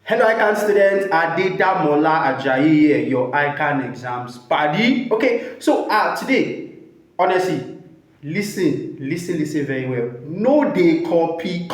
Hello, ICAN students. Adeda Mola Ajayi here, your ICAN exams party. Okay, so today, honestly, listen very well. No dey copy.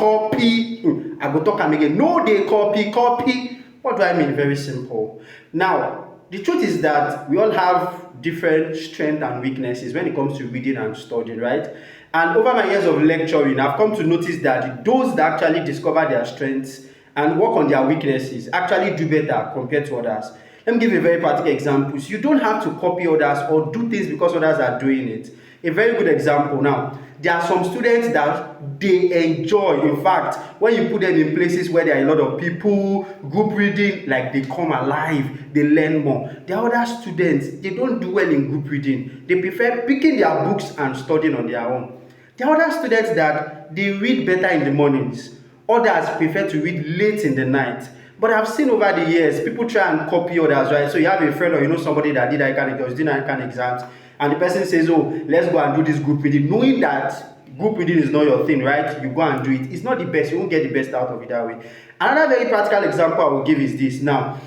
I go talk am again. No dey copy. What do I mean? Very simple. Now, the truth is that we all have different strengths and weaknesses when it comes to reading and studying, right? And over my years of lecturing, I've come to notice that those that actually discover their strengths and work on their weaknesses actually do better compared to others. Let me give you a very practical example. You don't have to copy others or do things because others are doing it. A very good example now, there are some students that they enjoy. In fact, when you put them in places where there are a lot of people, group reading, like they come alive, they learn more. There are other students, they don't do well in group reading. They prefer picking their books and studying on their own. There are other students that they read better in the mornings. Others prefer to read late in the night. But I've seen over the years, people try and copy others, right? So you have a friend or you know somebody that did ICAN, was doing ICAN exams, and the person says, oh, let's go and do this group reading, knowing that group reading is not your thing, right? You go and do it. It's not the best. You won't get the best out of it that way. Another very practical example I will give is this. Now,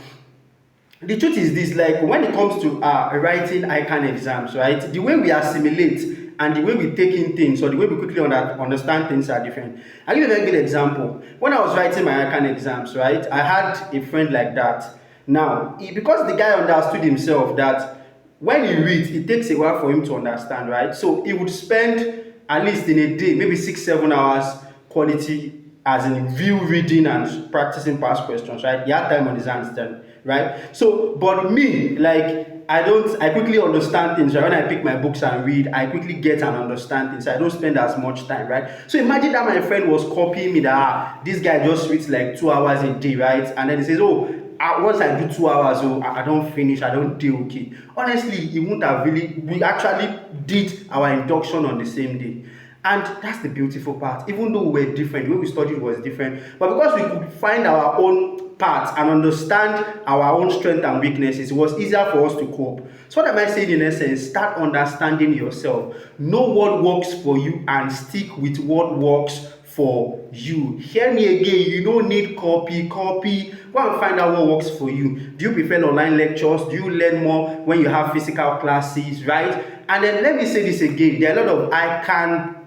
the truth is this, like when it comes to writing ICAN exams, right? The way we assimilate and the way we take in things or the way we quickly understand things are different. I'll give you a very good example. When I was writing my ICAN exams, right, I had a friend like that. Now, because the guy understood himself that when he reads, it takes a while for him to understand, right? So he would spend at least in a day, maybe 6-7 hours quality as in view reading and practicing past questions, right? He had time on his hands then, right? So, but me, like, I quickly understand things, right? When I pick my books and read, I quickly get and understand things. I don't spend as much time, right? So imagine that my friend was copying me that this guy just reads like 2 hours a day, right? And then he says, oh, once I do 2 hours, oh, I don't finish, I don't do okay. Honestly, he wouldn't have really, we actually did our induction on the same day. And that's the beautiful part. Even though we were different, the way we studied was different, but because we could find our own path and understand our own strengths and weaknesses, it was easier for us to cope. So what am I saying in essence? Start understanding yourself. Know what works for you and stick with what works for you. Hear me again, you don't need copy. Go and find out what works for you. Do you prefer online lectures? Do you learn more when you have physical classes, right? And then let me say this again, there are a lot of ICAN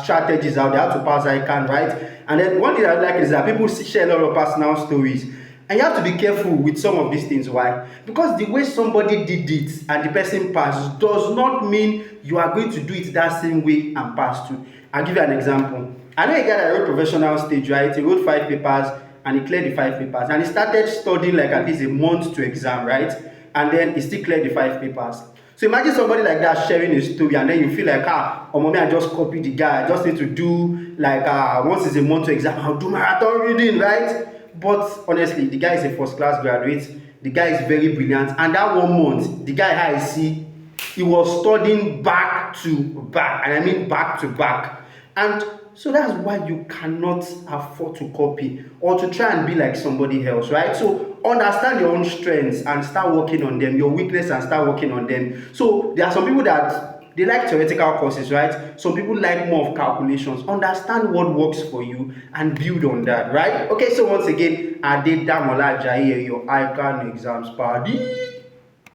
strategies out there, how to pass ICAN, right? And then one thing I like is that people share a lot of personal stories. And you have to be careful with some of these things. Why? Because the way somebody did it and the person passed does not mean you are going to do it that same way and pass too. I'll give you an example. I know a guy that wrote professional stage, right? He wrote 5 papers and he cleared the 5 papers. And he started studying like at least a month to exam, right? And then he still cleared the 5 papers. So imagine somebody like that sharing a story and then you feel like, mommy, I just copied the guy. I just need to do like once it's a month to exam, I'll do marathon reading, right? But honestly, the guy is a first class graduate. The guy is very brilliant. And that 1 month, the guy I see, he was studying back to back. And I mean back to back. And so that's why you cannot afford to copy or to try and be like somebody else, right? So understand your own strengths and start working on them, your weakness and start working on them. So there are some people that they like theoretical courses, right? Some people like more of calculations. Understand what works for you and build on that, right? Okay, so once again, Adeda Mola Ajayi, your ICAN exams party.